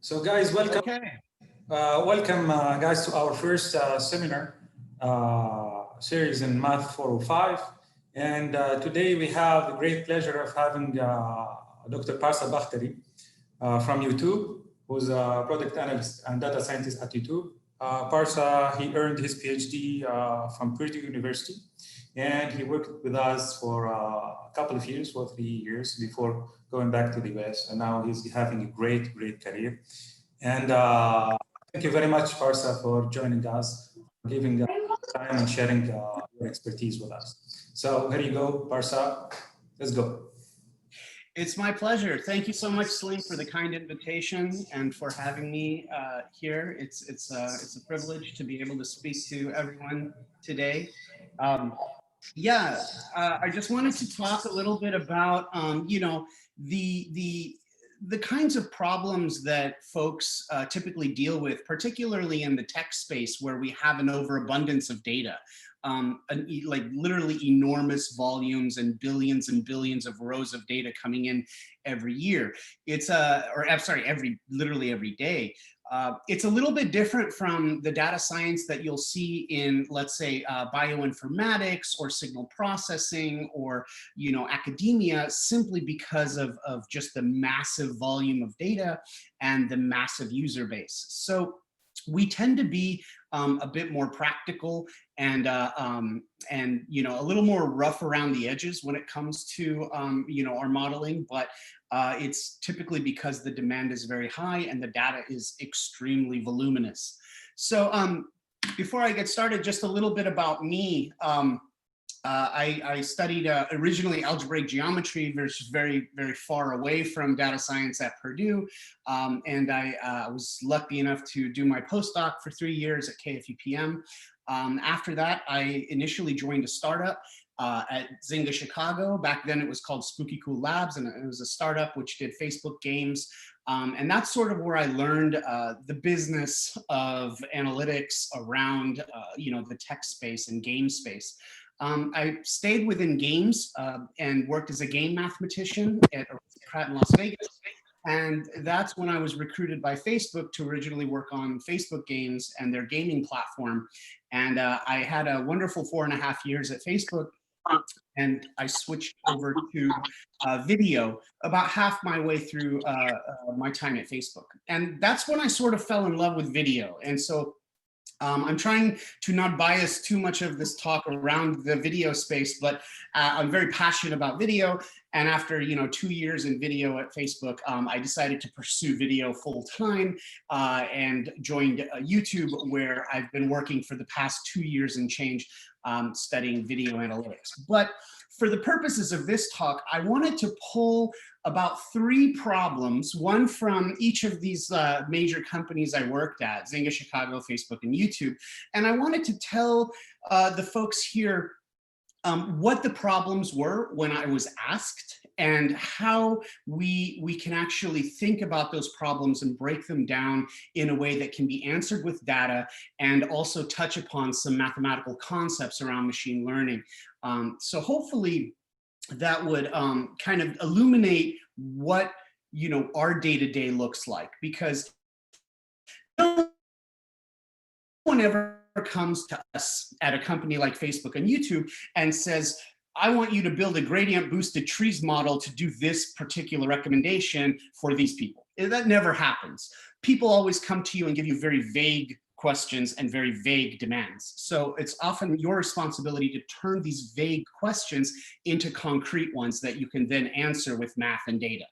So guys, welcome. Okay. Welcome guys to our first seminar series in Math 405. And today we have the great pleasure of having Dr. Parsa Bakhtary from YouTube, who's a product analyst and data scientist at YouTube. Parsa, he earned his PhD from Purdue University, and he worked with us for a couple of years, for 3 years, before going back to the US. And now he's having a great career. And thank you very much, Parsa, for joining us, giving time and sharing your expertise with us. So here you go, Parsa. Let's go. It's my pleasure. Thank you so much, Salim, for the kind invitation and for having me here. It's a privilege to be able to speak to everyone today. I just wanted to talk a little bit about the kinds of problems that folks typically deal with, particularly in the tech space where we have an overabundance of data. Like literally enormous volumes and billions of rows of data coming in every year. It's literally every day. It's a little bit different from the data science that you'll see in, let's say, bioinformatics or signal processing or, academia, simply because of just the massive volume of data and the massive user base. So we tend to be a bit more practical and a little more rough around the edges when it comes to our modeling, but it's typically because the demand is very high and the data is extremely voluminous. So before I get started, just a little bit about me. I studied originally algebraic geometry, which is very far away from data science at Purdue. And I was lucky enough to do my postdoc for 3 years at KFU PM. After that, I initially joined a startup at Zynga Chicago. Back then it was called Spooky Cool Labs, and it was a startup which did Facebook games. And that's sort of where I learned the business of analytics around the tech space and game space. I stayed within games and worked as a game mathematician at Pratt in Las Vegas. And that's when I was recruited by Facebook to originally work on Facebook games and their gaming platform. And I had a wonderful 4.5 years at Facebook. And I switched over to video about half my way through my time at Facebook. And that's when I sort of fell in love with video. And so I'm trying to not bias too much of this talk around the video space, but I'm very passionate about video. And after 2 years in video at Facebook, I decided to pursue video full time and joined YouTube, where I've been working for the past 2 years and change studying video analytics. But for the purposes of this talk, I wanted to pull about 3 problems, one from each of these major companies I worked at, Zynga Chicago, Facebook, and YouTube. And I wanted to tell the folks here what the problems were when I was asked, and how we can actually think about those problems and break them down in a way that can be answered with data, and also touch upon some mathematical concepts around machine learning. So hopefully that would kind of illuminate what our day-to-day looks like, because no one ever comes to us at a company like Facebook and YouTube and says, I want you to build a gradient boosted trees model to do this particular recommendation for these people. That never happens. People always come to you and give you very vague questions and very vague demands. So it's often your responsibility to turn these vague questions into concrete ones that you can then answer with math and data.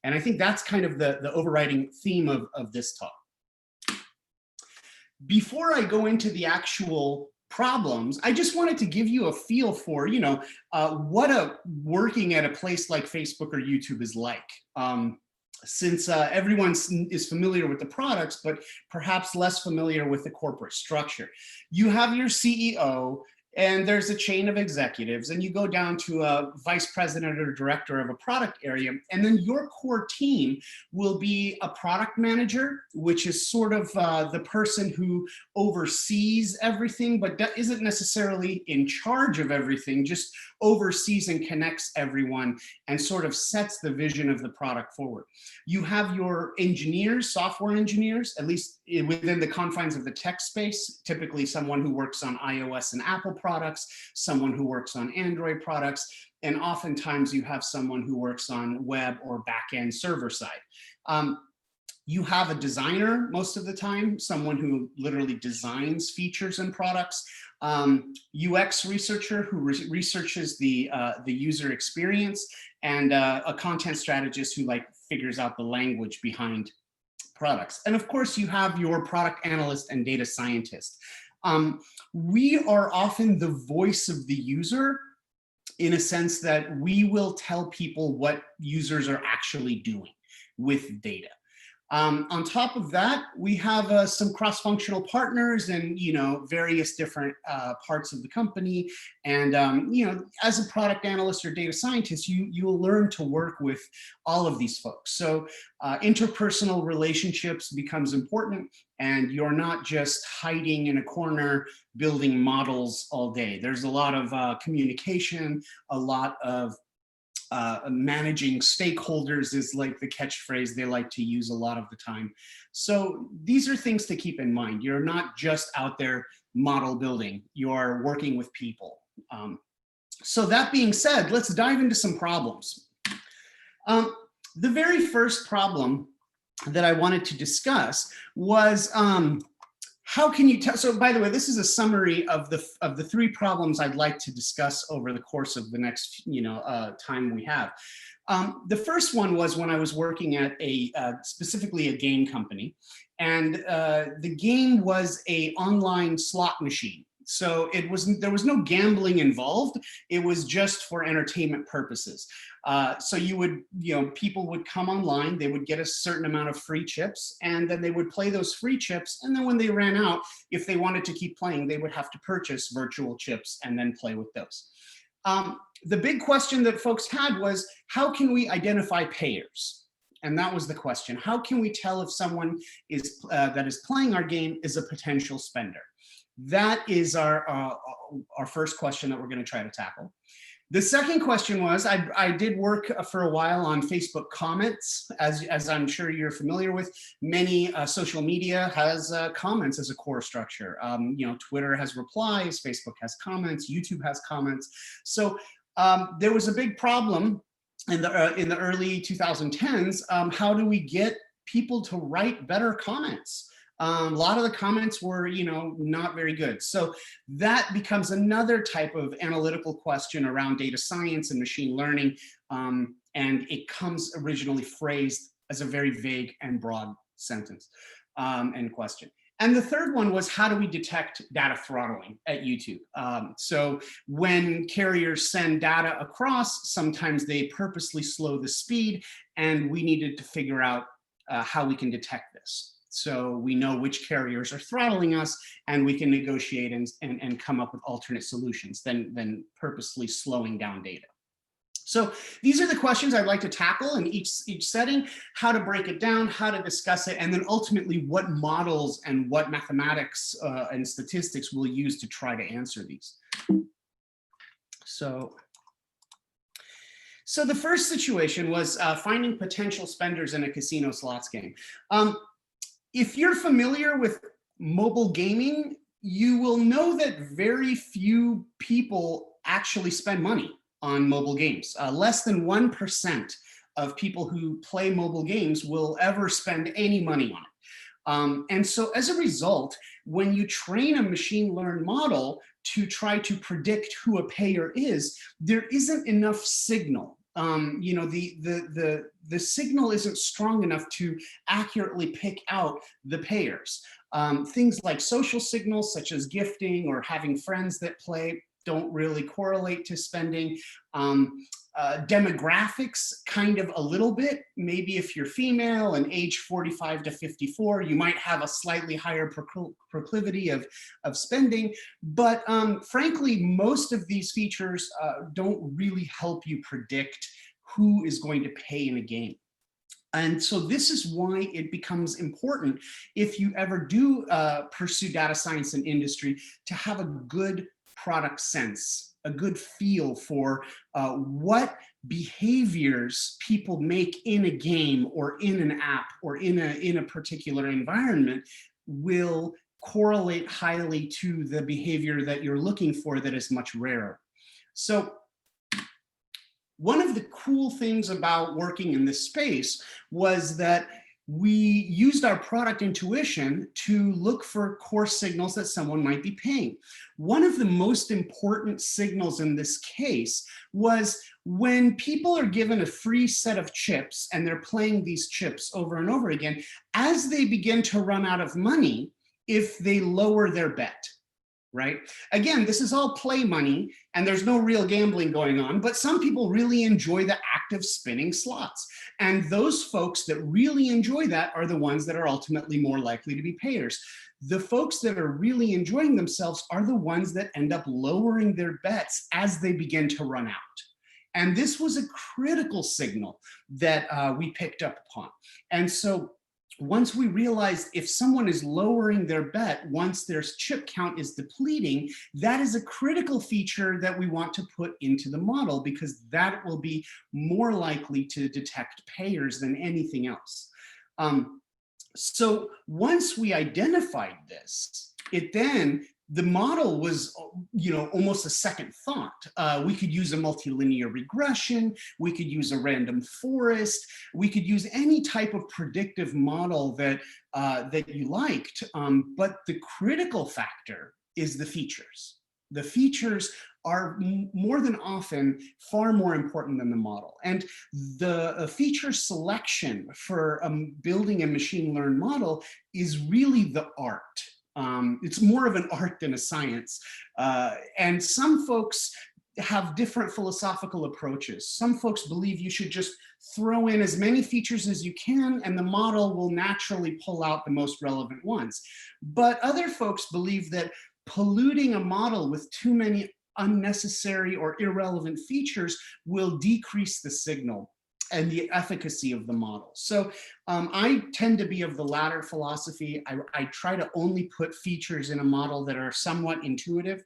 And I think that's kind of the overriding theme of this talk. Before I go into the actual problems, I just wanted to give you a feel for, what working at a place like Facebook or YouTube is like. Since everyone is familiar with the products, but perhaps less familiar with the corporate structure. You have your CEO, And there's a chain of executives, and you go down to a vice president or director of a product area, and then your core team will be a product manager, which is sort of the person who oversees everything, but isn't necessarily in charge of everything, just oversees and connects everyone and sort of sets the vision of the product forward. You have your engineers, software engineers, at least within the confines of the tech space, typically someone who works on iOS and Apple products, someone who works on Android products, and oftentimes you have someone who works on web or back-end server side. You have a designer most of the time, someone who literally designs features and products, UX researcher who researches the user experience, and a content strategist who figures out the language behind products. And of course, you have your product analyst and data scientist. We are often the voice of the user in a sense that we will tell people what users are actually doing with data. On top of that, we have some cross-functional partners and various different parts of the company. And as a product analyst or data scientist, you'll learn to work with all of these folks. So interpersonal relationships becomes important, and you're not just hiding in a corner building models all day. There's a lot of communication, a lot of managing stakeholders is like the catchphrase they like to use a lot of the time. So these are things to keep in mind. You're not just out there model building, you're working with people. So that being said, let's dive into some problems. The very first problem that I wanted to discuss was how can you tell? So by the way, this is a summary of the three problems I'd like to discuss over the course of the next time we have. The first one was when I was working at specifically a game company, and the game was an online slot machine. So there was no gambling involved. It was just for entertainment purposes. So people would come online, they would get a certain amount of free chips, and then they would play those free chips. And then when they ran out, if they wanted to keep playing, they would have to purchase virtual chips and then play with those. The big question that folks had was, how can we identify payers? And that was the question. How can we tell if someone that is playing our game is a potential spender? That is our first question that we're going to try to tackle. The second question was, I did work for a while on Facebook comments. As I'm sure you're familiar with, many social media has comments as a core structure. Twitter has replies, Facebook has comments, YouTube has comments. So there was a big problem in the early 2010s. How do we get people to write better comments? A lot of the comments were, not very good. So that becomes another type of analytical question around data science and machine learning. And it comes originally phrased as a very vague and broad sentence and question. And the third one was, how do we detect data throttling at YouTube? So when carriers send data across, sometimes they purposely slow the speed, and we needed to figure out how we can detect this. So we know which carriers are throttling us, and we can negotiate and come up with alternate solutions than purposely slowing down data. So these are the questions I'd like to tackle in each setting, how to break it down, how to discuss it, and then ultimately what models and what mathematics and statistics we'll use to try to answer these. So the first situation was finding potential spenders in a casino slots game. If you're familiar with mobile gaming, you will know that very few people actually spend money on mobile games. Less than 1% of people who play mobile games will ever spend any money on it. And so as a result, when you train a machine learned model to try to predict who a payer is, there isn't enough signal. The signal isn't strong enough to accurately pick out the payers. Things like social signals, such as gifting or having friends that play, don't really correlate to spending. demographics kind of a little bit. Maybe if you're female and age 45 to 54, you might have a slightly higher proclivity of spending. But frankly, most of these features don't really help you predict who is going to pay in a game. And so this is why it becomes important, if you ever do pursue data science and industry, to have a good product sense, a good feel for what behaviors people make in a game or in an app or in a particular environment will correlate highly to the behavior that you're looking for that is much rarer. So one of the cool things about working in this space was that we used our product intuition to look for core signals that someone might be paying. One of the most important signals in this case was when people are given a free set of chips and they're playing these chips over and over again, as they begin to run out of money, if they lower their bet. Right? Again, this is all play money and there's no real gambling going on, but some people really enjoy the act of spinning slots. And those folks that really enjoy that are the ones that are ultimately more likely to be payers. The folks that are really enjoying themselves are the ones that end up lowering their bets as they begin to run out. And this was a critical signal that we picked up upon. And so once we realized if someone is lowering their bet once their chip count is depleting, that is a critical feature that we want to put into the model, because that will be more likely to detect payers than anything else. So once we identified this, the model was, almost a second thought. We could use a multilinear regression. We could use a random forest. We could use any type of predictive model that you liked. But the critical factor is the features. The features are more than often far more important than the model. And the feature selection for building a machine learned model is really the art. It's more of an art than a science. And some folks have different philosophical approaches. Some folks believe you should just throw in as many features as you can and the model will naturally pull out the most relevant ones. But other folks believe that polluting a model with too many unnecessary or irrelevant features will decrease the signal and the efficacy of the model. So I tend to be of the latter philosophy. I try to only put features in a model that are somewhat intuitive.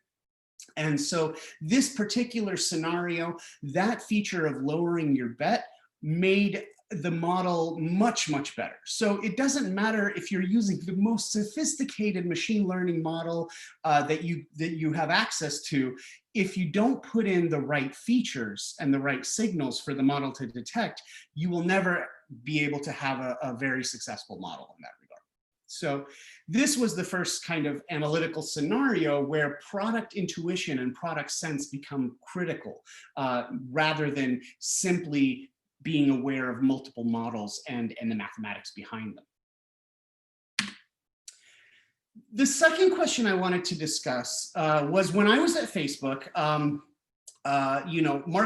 And so this particular scenario, that feature of lowering your bet made the model much, much better. So it doesn't matter if you're using the most sophisticated machine learning model that you have access to. If you don't put in the right features and the right signals for the model to detect, you will never be able to have a very successful model in that regard. So this was the first kind of analytical scenario where product intuition and product sense become critical rather than simply being aware of multiple models and the mathematics behind them. The second question I wanted to discuss was when I was at Facebook, Mark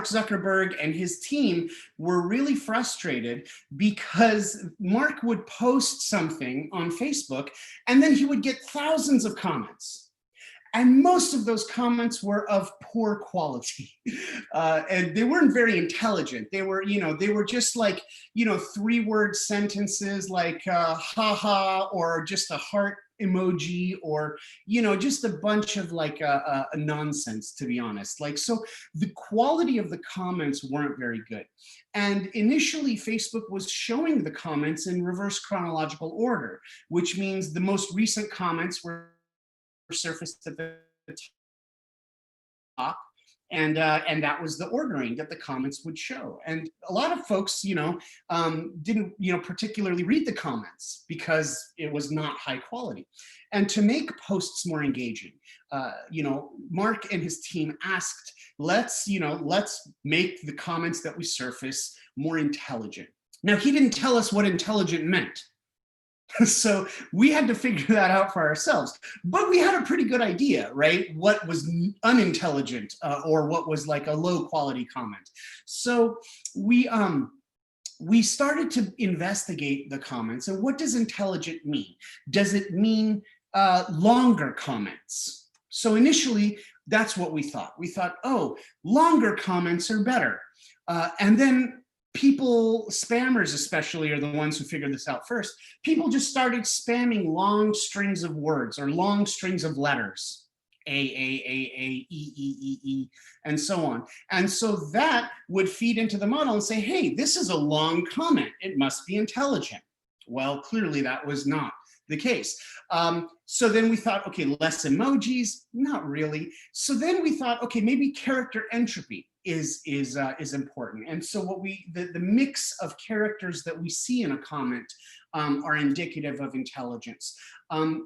Zuckerberg and his team were really frustrated because Mark would post something on Facebook and then he would get thousands of comments. And most of those comments were of poor quality, and they weren't very intelligent. They were, they were just like, 3-word sentences like haha, or just a heart emoji, or, just a bunch of like a nonsense, to be honest. Like, so the quality of the comments weren't very good. And initially Facebook was showing the comments in reverse chronological order, which means the most recent comments were surfaced at the top, and that was the ordering that the comments would show. And a lot of folks, didn't, particularly read the comments because it was not high quality. And to make posts more engaging, Mark and his team asked, let's make the comments that we surface more intelligent. Now, he didn't tell us what intelligent meant. So we had to figure that out for ourselves, but we had a pretty good idea, right? What was unintelligent or what was like a low quality comment. So we started to investigate the comments and what does intelligent mean? Does it mean longer comments? So initially, that's what we thought. We thought, oh, longer comments are better. And then people, spammers especially, are the ones who figured this out first. People just started spamming long strings of words or long strings of letters. E, and so on. And so that would feed into the model and say, hey, this is a long comment. It must be intelligent. Well, clearly that was not the case. So then we thought, okay, less emojis, not really. So then we thought, okay, maybe character entropy is important. And so what the mix of characters that we see in a comment are indicative of intelligence.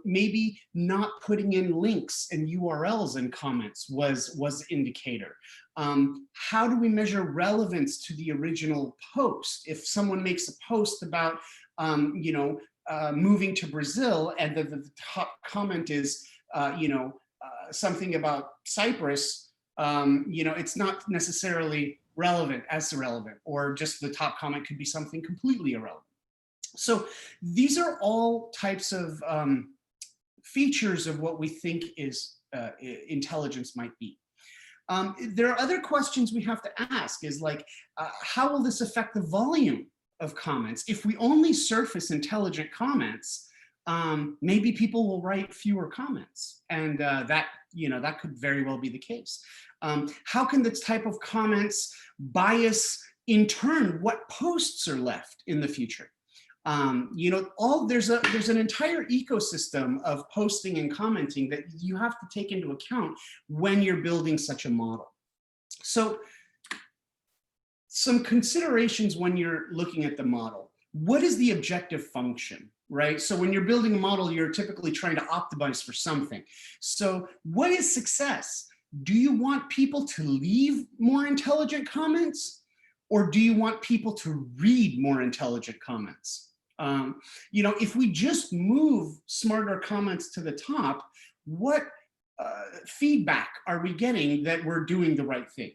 Maybe not putting in links and URLs in comments was indicator. How do we measure relevance to the original post? If someone makes a post about, moving to Brazil and the top comment is, something about Cyprus, it's not necessarily relevant, or just the top comment could be something completely irrelevant. So these are all types of features of what we think is intelligence might be. There are other questions we have to ask is like, how will this affect the volume of comments? If we only surface intelligent comments, maybe people will write fewer comments, and that could very well be the case. How can this type of comments bias in turn what posts are left in the future? There's an entire ecosystem of posting and commenting that you have to take into account when you're building such a model. So some considerations when you're looking at the model. What is the objective function, right? So when you're building a model, you're typically trying to optimize for something. So what is success? Do you want people to leave more intelligent comments, or do you want people to read more intelligent comments? If we just move smarter comments to the top, what feedback are we getting that we're doing the right thing,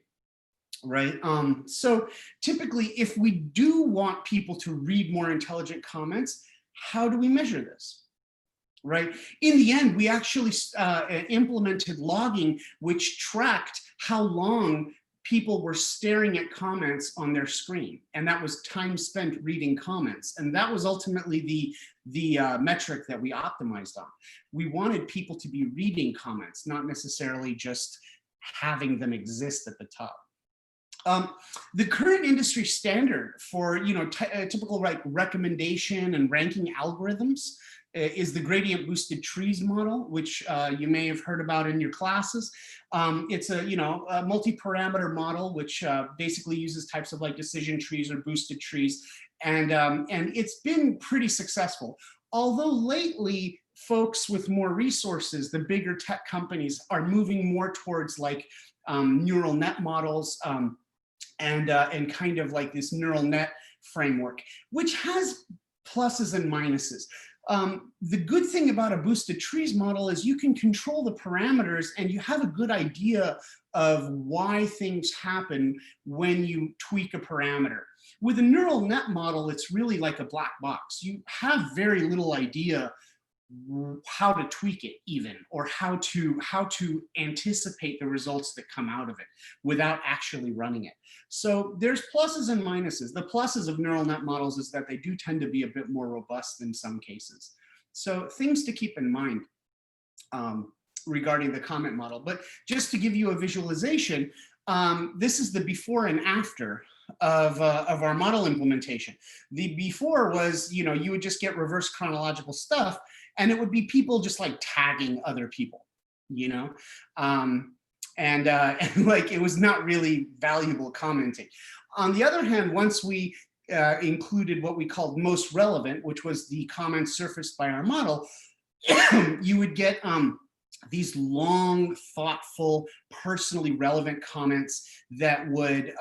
right? So typically, if we do want people to read more intelligent comments, how do we measure this, right? In the end, we actually implemented logging, which tracked how long people were staring at comments on their screen, and that was time spent reading comments, and that was ultimately the metric that we optimized on. We wanted people to be reading comments, not necessarily just having them exist at the top. The current industry standard for typical recommendation and ranking algorithms is the gradient boosted trees model, which you may have heard about in your classes. It's a multi-parameter model, which basically uses types of like decision trees or boosted trees, and it's been pretty successful. Although lately, folks with more resources, the bigger tech companies, are moving more towards like neural net models and kind of like this neural net framework, which has pluses and minuses. The good thing about a boosted trees model is you can control the parameters and you have a good idea of why things happen when you tweak a parameter. With a neural net model, it's really like a black box. You have very little idea how to tweak it even, or how to anticipate the results that come out of it without actually running it. So there's pluses and minuses. The pluses of neural net models is that they do tend to be a bit more robust in some cases. So things to keep in mind regarding the comment model. But just to give you a visualization, this is the before and after of our model implementation. The before was, you would just get reverse chronological stuff, and it would be people just like tagging other people, and like it was not really valuable commenting. On the other hand, once we included what we called most relevant, which was the comments surfaced by our model, you would get these long, thoughtful, personally relevant comments that would,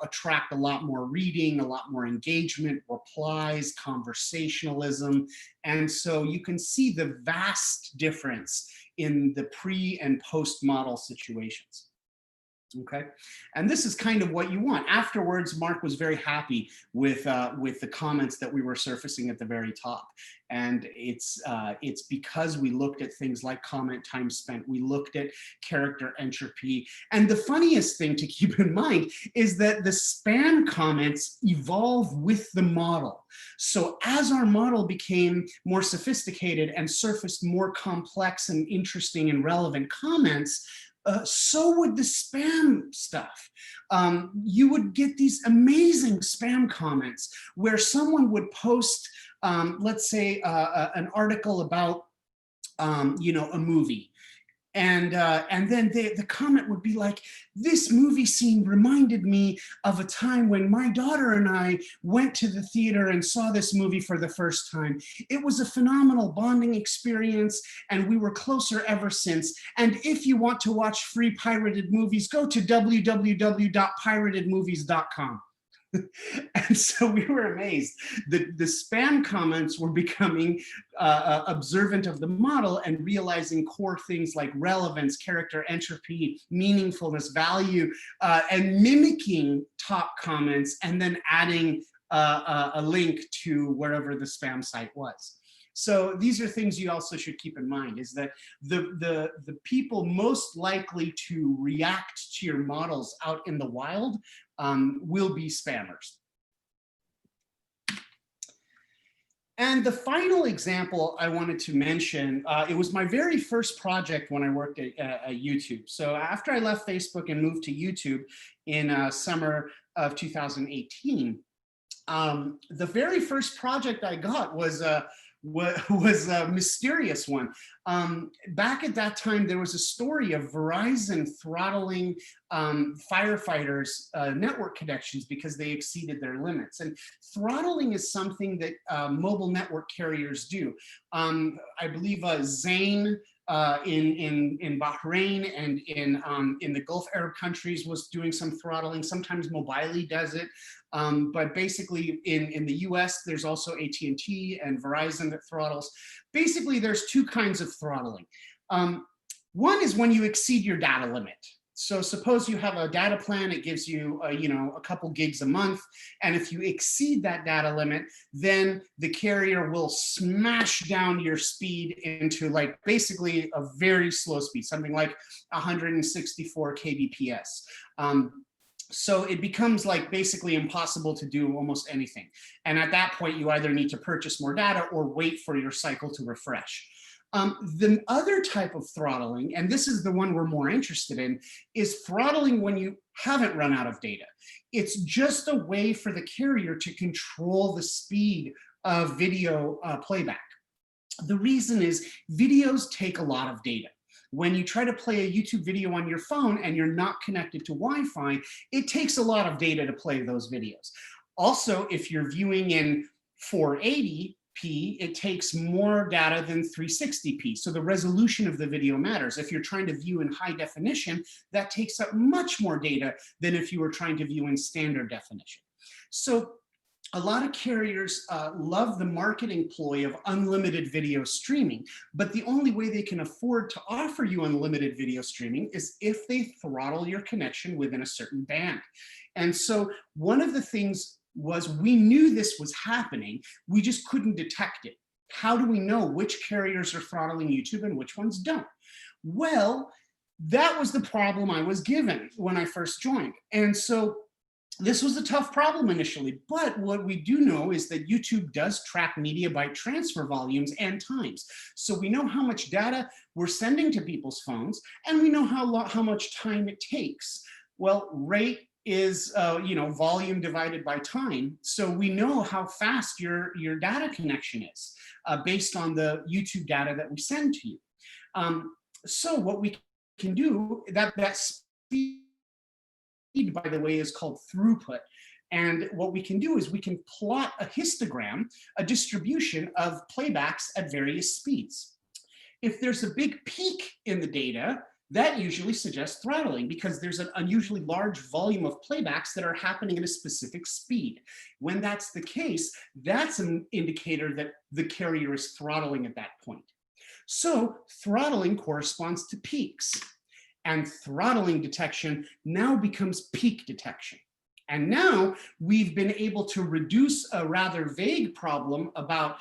attract a lot more reading, a lot more engagement, replies, conversationalism. And so you can see the vast difference in the pre and post model situations. Okay, and this is kind of what you want. Afterwards, Mark was very happy with the comments that we were surfacing at the very top, and it's because we looked at things like comment time spent, we looked at character entropy, and the funniest thing to keep in mind is that the spam comments evolve with the model. So as our model became more sophisticated and surfaced more complex and interesting and relevant comments, so would the spam stuff. You would get these amazing spam comments where someone would post, let's say, an article about, a movie. And then the comment would be like, this movie scene reminded me of a time when my daughter and I went to the theater and saw this movie for the first time. It was a phenomenal bonding experience, and we were closer ever since. And if you want to watch free pirated movies, go to www.piratedmovies.com. And so we were amazed. The spam comments were becoming observant of the model and realizing core things like relevance, character entropy, meaningfulness, value, and mimicking top comments and then adding a link to wherever the spam site was. So these are things you also should keep in mind, is that the people most likely to react to your models out in the wild will be spammers. And the final example I wanted to mention, it was my very first project when I worked at YouTube. So after I left Facebook and moved to YouTube in summer of 2018, the very first project I got was a mysterious one. Back at that time, there was a story of Verizon throttling firefighters' network connections because they exceeded their limits. And throttling is something that mobile network carriers do. I believe Zain in Bahrain and in the Gulf Arab countries was doing some throttling. Sometimes Mobily does it. But basically in the US, there's also AT&T and Verizon that throttles. Basically, there's two kinds of throttling. One is when you exceed your data limit. So suppose you have a data plan, it gives you, a couple gigs a month. And if you exceed that data limit, then the carrier will smash down your speed into like basically a very slow speed, something like 164 kbps. So it becomes like basically impossible to do almost anything. And at that point, you either need to purchase more data or wait for your cycle to refresh. The other type of throttling, and this is the one we're more interested in, is throttling when you haven't run out of data. It's just a way for the carrier to control the speed of video playback. The reason is videos take a lot of data. When you try to play a YouTube video on your phone and you're not connected to Wi-Fi, it takes a lot of data to play those videos. Also, if you're viewing in 480p, it takes more data than 360p. So the resolution of the video matters. If you're trying to view in high definition, that takes up much more data than if you were trying to view in standard definition. So a lot of carriers love the marketing ploy of unlimited video streaming, but the only way they can afford to offer you unlimited video streaming is if they throttle your connection within a certain band. And so one of the things was we knew this was happening, we just couldn't detect it. How do we know which carriers are throttling YouTube and which ones don't? Well, that was the problem I was given when I first joined. And so this was a tough problem initially, but what we do know is that YouTube does track media byte transfer volumes and times. So we know how much data we're sending to people's phones, and we know how much time it takes. Well, rate is volume divided by time. So we know how fast your data connection is based on the YouTube data that we send to you. So what we can do, that speed, by the way, is called throughput. And what we can do is we can plot a histogram, a distribution of playbacks at various speeds. If there's a big peak in the data, that usually suggests throttling because there's an unusually large volume of playbacks that are happening at a specific speed. When that's the case, that's an indicator that the carrier is throttling at that point. So throttling corresponds to peaks, and throttling detection now becomes peak detection. And now we've been able to reduce a rather vague problem about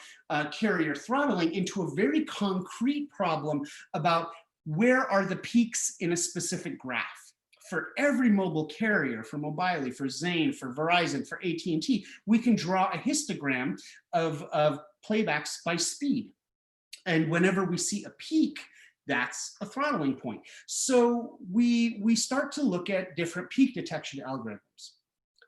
carrier throttling into a very concrete problem about where are the peaks in a specific graph. For every mobile carrier, for Mobily, for Zain, for Verizon, for AT&T, we can draw a histogram of playbacks by speed. And whenever we see a peak, that's a throttling point. So we start to look at different peak detection algorithms.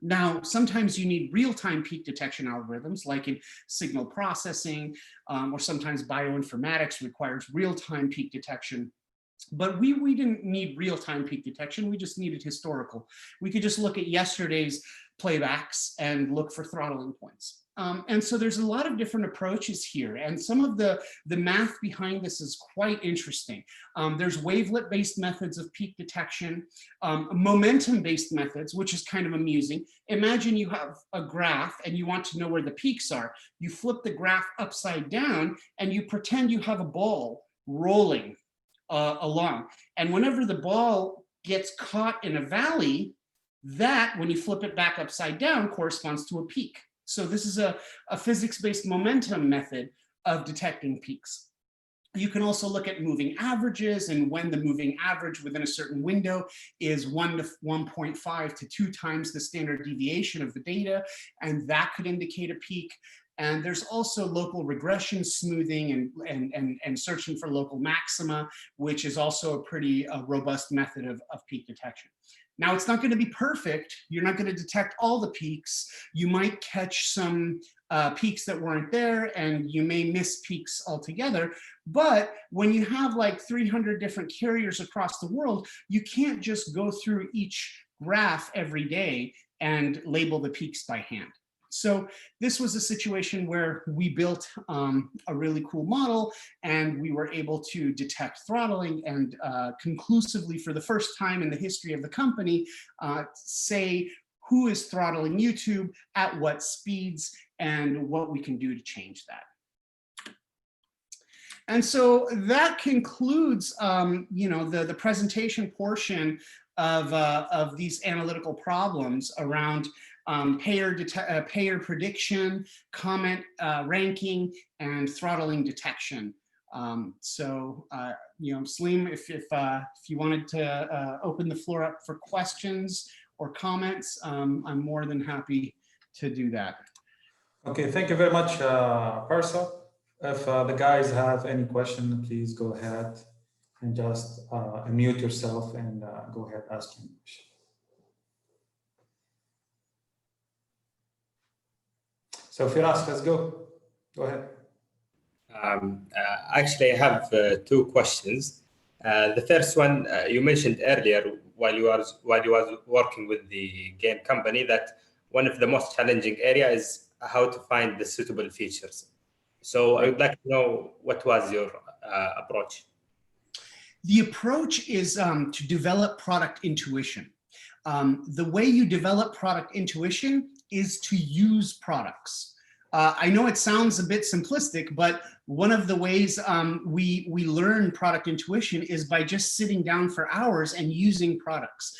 Now, sometimes you need real-time peak detection algorithms, like in signal processing, or sometimes bioinformatics requires real-time peak detection. But we didn't need real-time peak detection, we just needed historical. We could just look at yesterday's playbacks and look for throttling points. And so there's a lot of different approaches here, and some of the math behind this is quite interesting. There's wavelet-based methods of peak detection, momentum-based methods, which is kind of amusing. Imagine you have a graph and you want to know where the peaks are. You flip the graph upside down and you pretend you have a ball rolling along. And whenever the ball gets caught in a valley, that, when you flip it back upside down, corresponds to a peak. So this is a physics-based momentum method of detecting peaks. You can also look at moving averages, and when the moving average within a certain window is 1 to 1.5 to 2 times the standard deviation of the data, and that could indicate a peak. And there's also local regression smoothing and searching for local maxima, which is also a pretty robust method of peak detection. Now, it's not going to be perfect. You're not going to detect all the peaks. You might catch some peaks that weren't there, and you may miss peaks altogether. But when you have like 300 different carriers across the world, you can't just go through each graph every day and label the peaks by hand. So this was a situation where we built a really cool model, and we were able to detect throttling and conclusively, for the first time in the history of the company, say who is throttling YouTube, at what speeds, and what we can do to change that. And so that concludes the presentation portion of these analytical problems around payer prediction, comment ranking, and throttling detection. Salim, if you wanted to open the floor up for questions or comments, I'm more than happy to do that. Okay, thank you very much, Parsa. If the guys have any question, please go ahead and just unmute yourself and go ahead, ask your question. So Firas, let's go. Go ahead. Actually, I have 2 questions. The first one, you mentioned earlier while you was working with the game company that one of the most challenging areas is how to find the suitable features. So I would like to know, what was your approach? The approach is to develop product intuition. The way you develop product intuition is to use products. I know it sounds a bit simplistic, but one of the ways we learn product intuition is by just sitting down for hours and using products.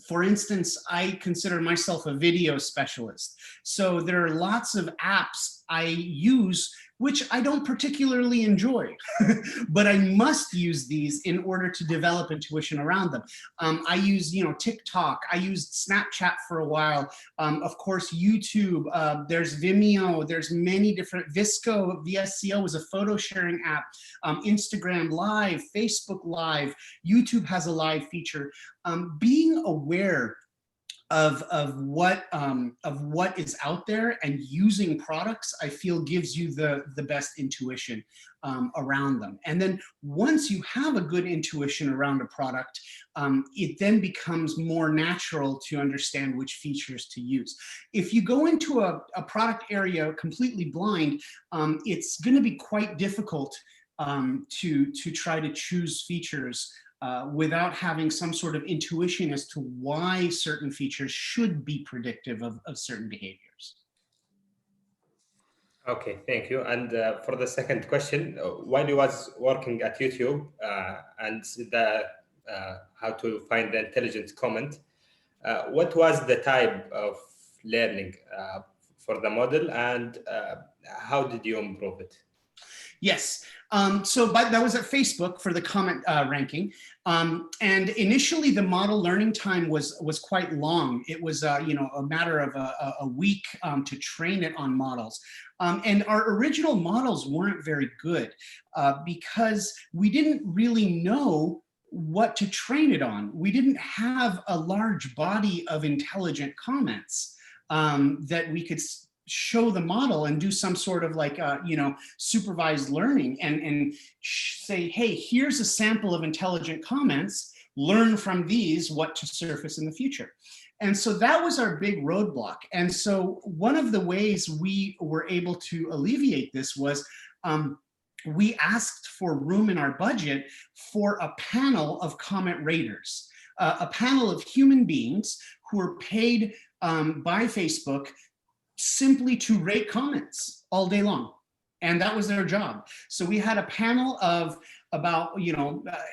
For instance, I consider myself a video specialist. So there are lots of apps I use which I don't particularly enjoy, but I must use these in order to develop intuition around them. I use, TikTok. I used Snapchat for a while. Of course, YouTube. There's Vimeo. There's many different. VSCO is a photo sharing app. Instagram Live, Facebook Live. YouTube has a live feature. Being aware of what is out there and using products, I feel gives you the best intuition around them. And then once you have a good intuition around a product, it then becomes more natural to understand which features to use. If you go into a product area completely blind, it's going to be quite difficult to try to choose features without having some sort of intuition as to why certain features should be predictive of certain behaviors. Okay, thank you. And for the second question, while you was working at YouTube and the how to find the intelligent comment, what was the type of learning for the model, and how did you improve it? Yes, that was at Facebook for the comment ranking. And initially the model learning time was quite long. It was a matter of a week to train it on models. And our original models weren't very good because we didn't really know what to train it on. We didn't have a large body of intelligent comments that we could show the model and do some sort of like, supervised learning and say, hey, here's a sample of intelligent comments, learn from these what to surface in the future. And so that was our big roadblock. And so one of the ways we were able to alleviate this was we asked for room in our budget for a panel of comment raters, a panel of human beings who are paid by Facebook simply to rate comments all day long. And that was their job. So we had a panel of about,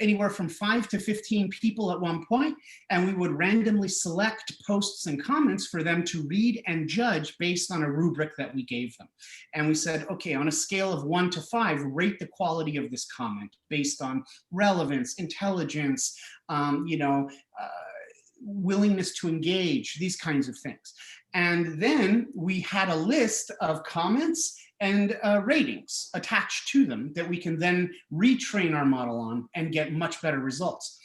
anywhere from 5 to 15 people at one point, and we would randomly select posts and comments for them to read and judge based on a rubric that we gave them. And we said, okay, on a scale of 1 to 5, rate the quality of this comment based on relevance, intelligence, willingness to engage, these kinds of things. And then we had a list of comments and ratings attached to them that we can then retrain our model on and get much better results.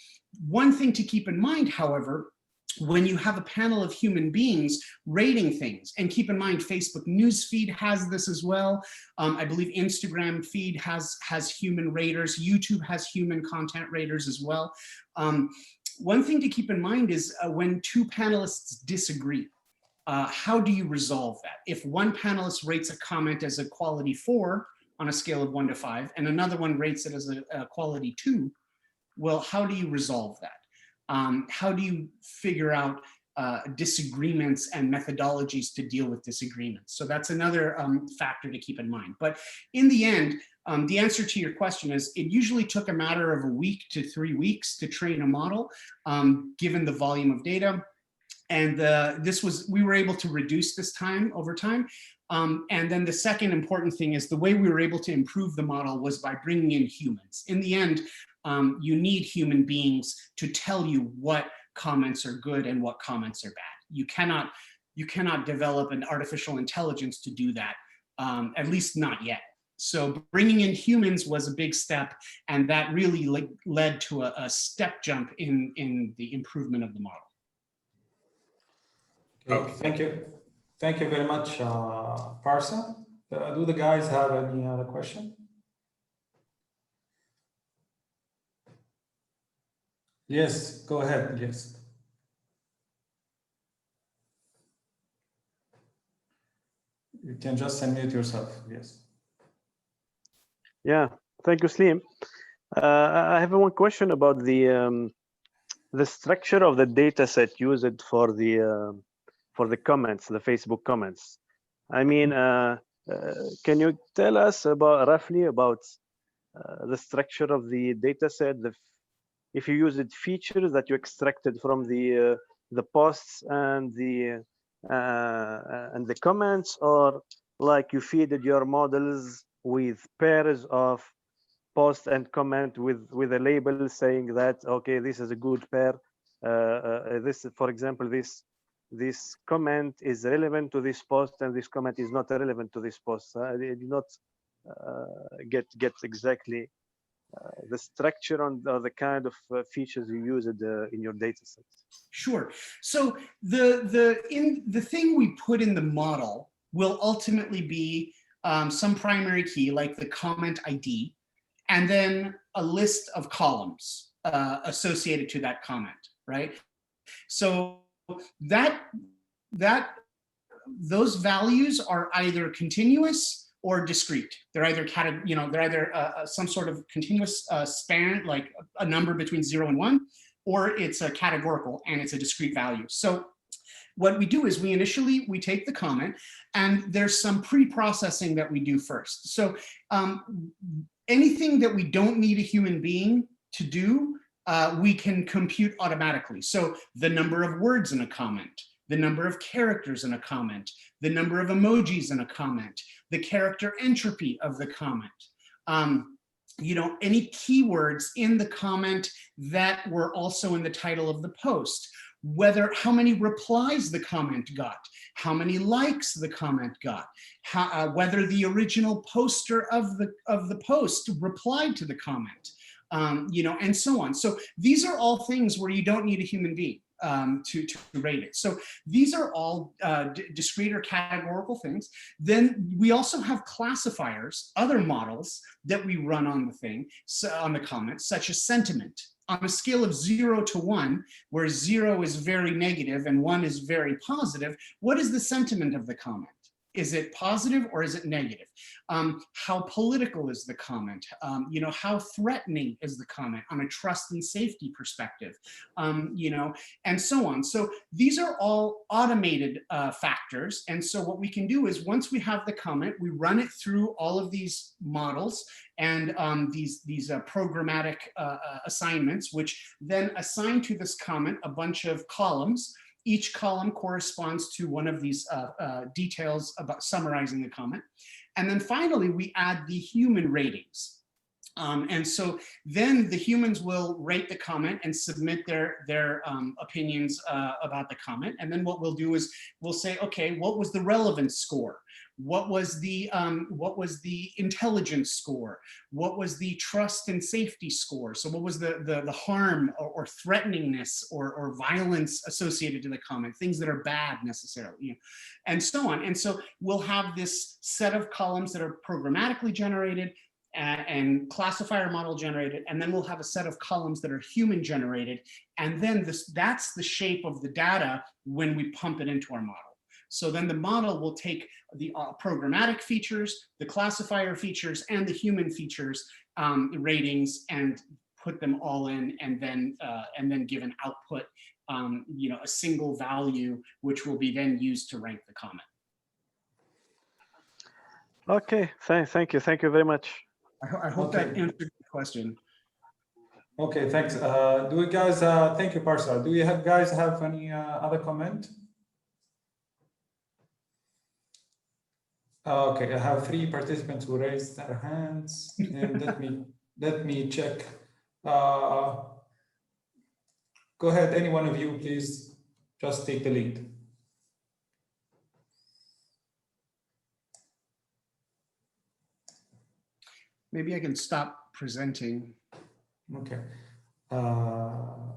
One thing to keep in mind, however, when you have a panel of human beings rating things, and keep in mind Facebook newsfeed has this as well. I believe Instagram feed has human raters. YouTube has human content raters as well. One thing to keep in mind is when two panelists disagree, how do you resolve that? If one panelist rates a comment as a quality 4 on a scale of 1 to 5, and another one rates it as a quality 2, well, how do you resolve that? How do you figure out disagreements and methodologies to deal with disagreements? So that's another factor to keep in mind. But in the end, the answer to your question is it usually took a matter of a week to 3 weeks to train a model, given the volume of data. And we were able to reduce this time over time. And then the second important thing is the way we were able to improve the model was by bringing in humans. In the end, you need human beings to tell you what comments are good and what comments are bad. You cannot develop an artificial intelligence to do that, at least not yet. So bringing in humans was a big step, and that really led to a step jump in the improvement of the model. Okay, thank you. Thank you very much, Parsa. Do the guys have any other question? Yes, go ahead, yes. You can just unmute yourself, yes. Yeah, thank you, Slim. I have one question about the structure of the data set used for the comments, the Facebook comments. I mean, can you tell us roughly about the structure of the data set? If you used features that you extracted from the posts and the comments, or like you feeded your models with pairs of post and comment with a label saying that, okay, this is a good pair. This, for example, this comment is relevant to this post and this comment is not relevant to this post. I did not get exactly the structure on the kind of features you use in your data set. Sure. So the thing we put in the model will ultimately be some primary key like the comment ID, and then a list of columns associated to that comment, right? So those values are either continuous or discrete. They're either they're either some sort of continuous span, like a number between 0 and 1, or it's a categorical and it's a discrete value. So what we do is we take the comment, and there's some pre-processing that we do first. So anything that we don't need a human being to do, we can compute automatically. So the number of words in a comment, the number of characters in a comment, the number of emojis in a comment, the character entropy of the comment, any keywords in the comment that were also in the title of the post, how many replies the comment got, how many likes the comment got, whether the original poster of the post replied to the comment, and so on. So these are all things where you don't need a human being to rate it. So these are all discrete or categorical things. Then we also have classifiers, other models that we run on the thing, on the comments, such as sentiment. On a scale of 0 to 1, where 0 is very negative and 1 is very positive, what is the sentiment of the comment? Is it positive or is it negative? How political is the comment? How threatening is the comment on a trust and safety perspective? And so on. So these are all automated factors. And so what we can do is once we have the comment, we run it through all of these models and these programmatic assignments, which then assign to this comment a bunch of columns. Each column corresponds to one of these details about summarizing the comment. And then finally, we add the human ratings. And so then the humans will rate the comment and submit their opinions about the comment. And then what we'll do is we'll say, okay, what was the relevance score? What was the intelligence score? What was the trust and safety score? So what was the harm or threateningness or violence associated to the comment, things that are bad necessarily, and so on. And so we'll have this set of columns that are programmatically generated and classifier model generated, and then we'll have a set of columns that are human generated, and then that's the shape of the data when we pump it into our model. So then the model will take the programmatic features, the classifier features, and the human features ratings, and put them all in, and then give an output, a single value, which will be then used to rank the comment. Okay, thank you very much. I hope that answered the question. Okay, thanks. Do you guys, thank you, Parsa. Do you guys have any other comment? Okay, I have 3 participants who raised their hands, and let me check. Go ahead, any one of you, please, just take the lead. Maybe I can stop presenting. Okay.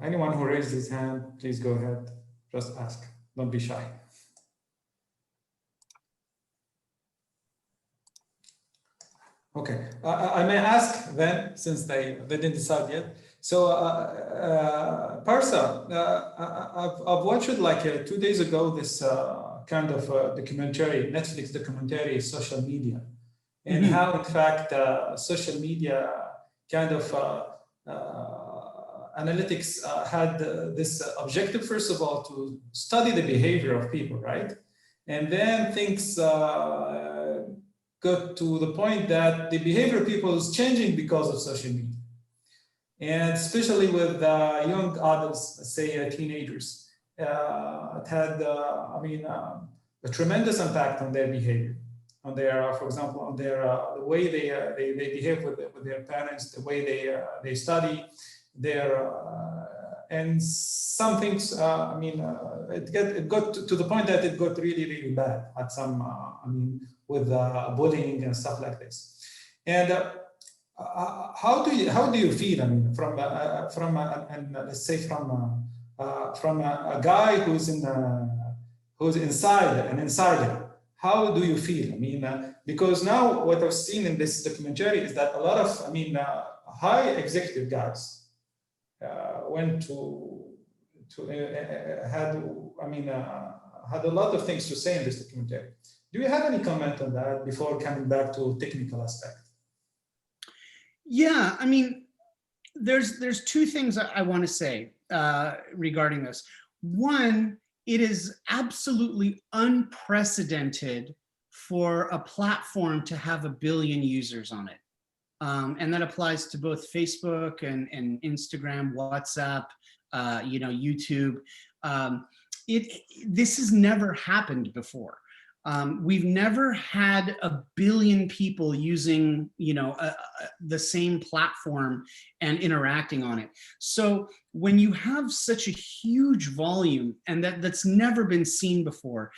Anyone who raised his hand, please go ahead. Just ask. Don't be shy. Okay. I may ask then, since they didn't decide yet. So, Parsa, I've watched like 2 days ago this kind of documentary, Netflix documentary, social media. And how, in fact, social media kind of analytics had this objective, first of all, to study the behavior of people, right? And then things got to the point that the behavior of people is changing because of social media. And especially with young adults, say teenagers, it had, a tremendous impact on their behavior. On their, for example, on their the way they behave with their parents, the way they study, and some things. It got to the point that it got really bad at some. With bullying and stuff like this. And how do you feel? From let's say from a guy who's inside an insider. How do you feel? Because now what I've seen in this documentary is that a lot of, high executive guys went had a lot of things to say in this documentary. Do you have any comment on that before coming back to technical aspect? Yeah, I mean, there's two things I want to say regarding this. One, it is absolutely unprecedented for a platform to have 1 billion users on it. And that applies to both Facebook and Instagram, WhatsApp, YouTube. This has never happened before. We've never had 1 billion people using, the same platform and interacting on it. So when you have such a huge volume, and that's never been seen before,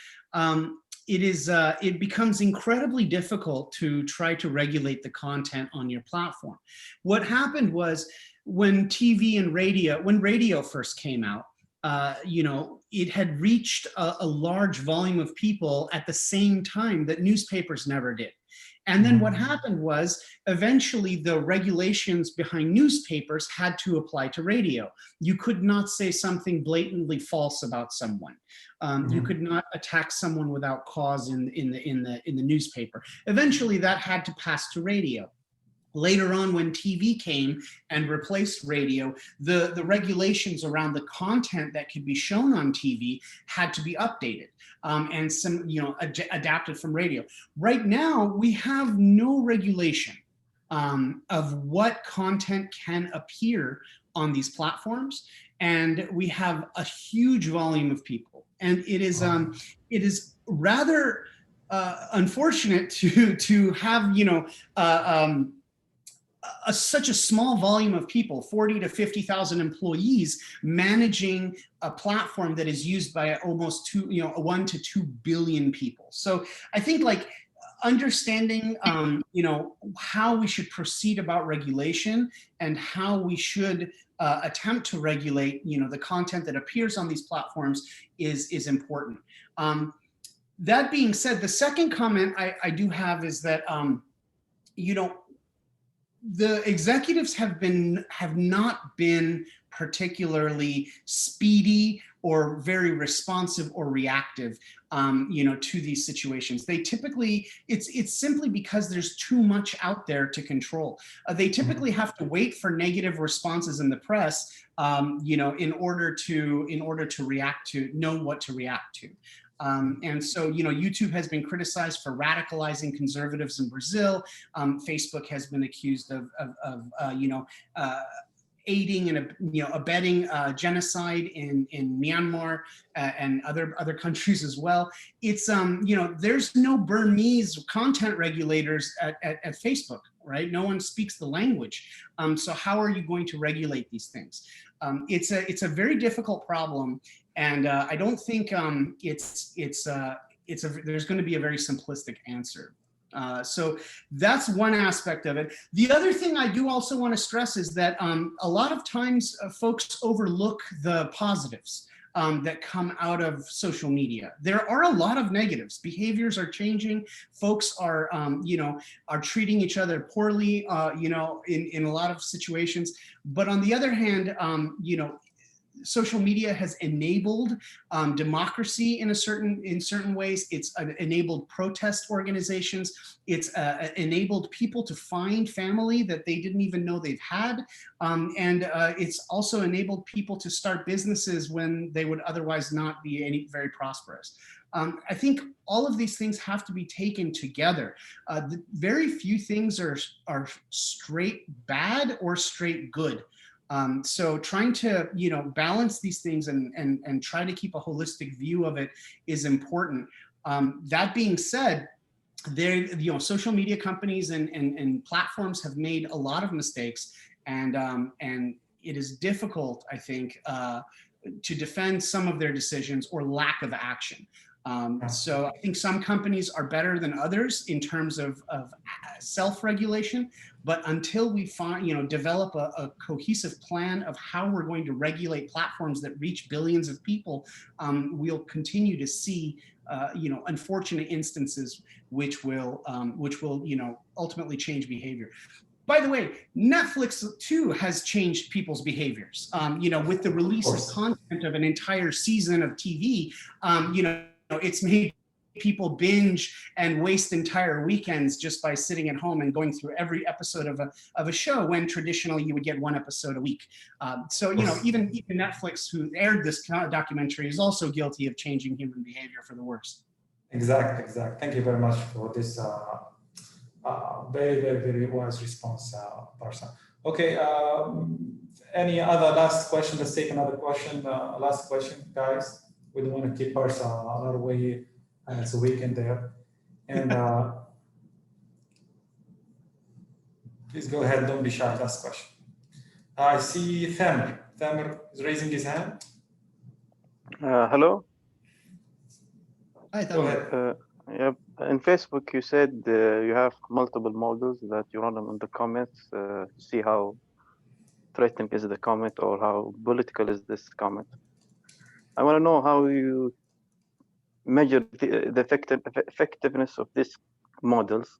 it becomes incredibly difficult to try to regulate the content on your platform. What happened was when when radio first came out, it had reached a large volume of people at the same time that newspapers never did. And then what happened was eventually the regulations behind newspapers had to apply to radio. You could not say something blatantly false about someone. You could not attack someone without cause in the newspaper. Eventually that had to pass to radio. Later on, when TV came and replaced radio, the regulations around the content that could be shown on TV had to be updated and some, adapted from radio. Right now, we have no regulation of what content can appear on these platforms, and we have a huge volume of people, and it is rather unfortunate to have such a small volume of people, 40 to 50,000 employees, managing a platform that is used by almost 1 to 2 billion people. So I think understanding, how we should proceed about regulation and how we should attempt to regulate, the content that appears on these platforms is important. That being said, the second comment I do have is that, the executives have not been particularly speedy or very responsive or reactive, to these situations. They typically, it's simply because there's too much out there to control. They typically have to wait for negative responses in the press, in order to react to, know what to react to. And so, YouTube has been criticized for radicalizing conservatives in Brazil. Facebook has been accused of aiding and abetting genocide in Myanmar and other countries as well. It's there's no Burmese content regulators at Facebook, right? No one speaks the language. So how are you going to regulate these things? It's a very difficult problem. And I don't think there's going to be a very simplistic answer. So that's one aspect of it. The other thing I do also want to stress is that a lot of times folks overlook the positives that come out of social media. There are a lot of negatives. Behaviors are changing. Folks are treating each other poorly, in a lot of situations. But on the other hand, social media has enabled democracy in certain ways. It's enabled protest organizations. It's enabled people to find family that they didn't even know they've had. And it's also enabled people to start businesses when they would otherwise not be very prosperous. I think all of these things have to be taken together. Very few things are straight bad or straight good. So trying to, balance these things and try to keep a holistic view of it is important. That being said, social media companies and platforms have made a lot of mistakes, and it is difficult, I think, to defend some of their decisions or lack of action. So I think some companies are better than others in terms of self-regulation, but until we develop a cohesive plan of how we're going to regulate platforms that reach billions of people, we'll continue to see unfortunate instances which will ultimately change behavior. By the way, Netflix too has changed people's behaviors. With the release of content of an entire season of TV, it's made people binge and waste entire weekends just by sitting at home and going through every episode of a show, when traditionally you would get one episode a week. So, you know, even Netflix, who aired this documentary, is also guilty of changing human behavior for the worse. Exactly. Thank you very much for this very wise response, Parsa. Okay, any other last question? Let's take another question. Last question, guys. We don't want to keep Parsa on our way. It's a weekend there. And please go ahead, don't be shy. Last question. I see Thamer. Thamer is raising his hand. Hello. Hi, Go ahead. Yep. In Facebook, you said you have multiple models that you run them in the comments, see how threatening is the comment or how political is this comment. I want to know how you measure the effectiveness of these models,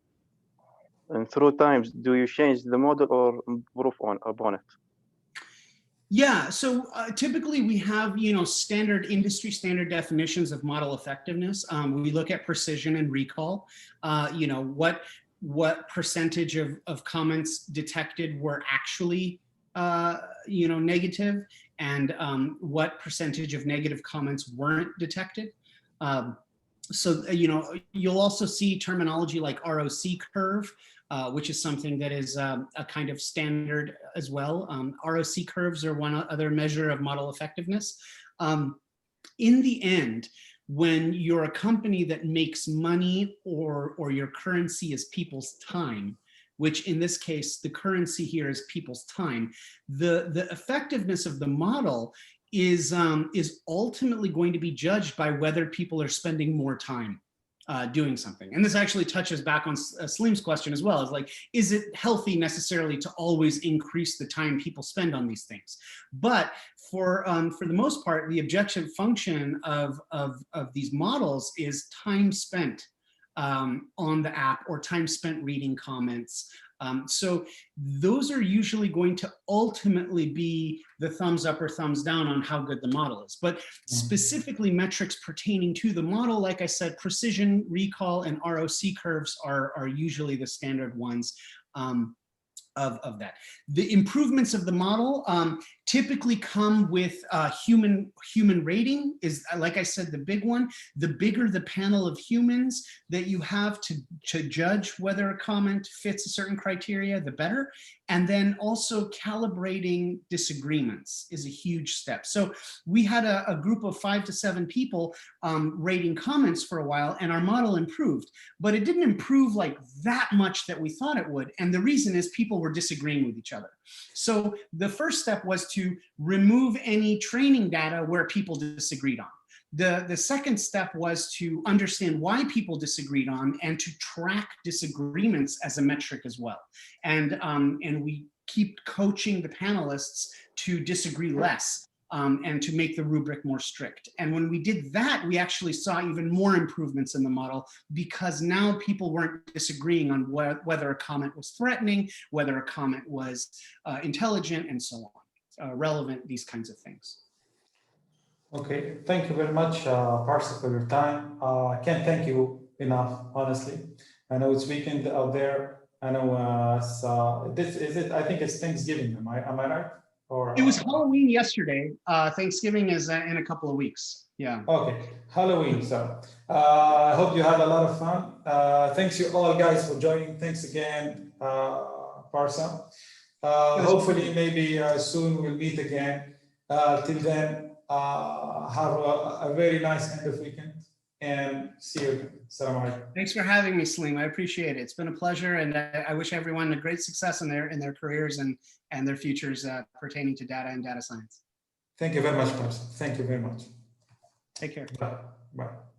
and through times, do you change the model or improve upon it? Yeah, so typically we have, you know, industry standard definitions of model effectiveness. We look at precision and recall. You know, what percentage of comments detected were actually, you know, negative, and what percentage of negative comments weren't detected. So, you know, you'll also see terminology like ROC curve, which is something that is a kind of standard as well. ROC curves are one other measure of model effectiveness. In the end, when you're a company that makes money or your currency is people's time, which in this case, the currency here is people's time, the effectiveness of the model is ultimately going to be judged by whether people are spending more time doing something. And this actually touches back on Salim's question as well. Is like, is it healthy necessarily to always increase the time people spend on these things? But for the most part, the objective function of these models is time spent on the app or time spent reading comments. So those are usually going to ultimately be the thumbs up or thumbs down on how good the model is. But specifically metrics pertaining to the model, like I said, precision, recall, and ROC curves are usually the standard ones of that. The improvements of the model typically come with human rating is, like I said, the big one. The bigger the panel of humans that you have to judge whether a comment fits a certain criteria, the better. And then also calibrating disagreements is a huge step. So we had a group of 5 to 7 people rating comments for a while, and our model improved, but it didn't improve like that much that we thought it would. And the reason is people were disagreeing with each other. So the first step was to remove any training data where people disagreed on. The second step was to understand why people disagreed on and to track disagreements as a metric as well. And we keep coaching the panelists to disagree less and to make the rubric more strict. And when we did that, we actually saw even more improvements in the model, because now people weren't disagreeing on whether a comment was threatening, whether a comment was intelligent, and so on, relevant, these kinds of things. Okay, thank you very much, Parsa, for your time. I can't thank you enough, honestly. I know it's weekend out there. I know this is it. I think it's Thanksgiving. Am I right? Or it was Halloween yesterday. Thanksgiving is in a couple of weeks. Yeah. Okay, Halloween. So I hope you had a lot of fun. Thanks you all guys for joining. Thanks again, Parsa. Hopefully, maybe soon we'll meet again. Till then. Have a very nice end of weekend and see you again. Assalamu alaikum. Thanks for having me, Salim. I appreciate it. It's been a pleasure, and I wish everyone a great success in their careers and their futures pertaining to data and data science. Thank you very much, Parsa. Thank you very much. Take care. Bye. Bye.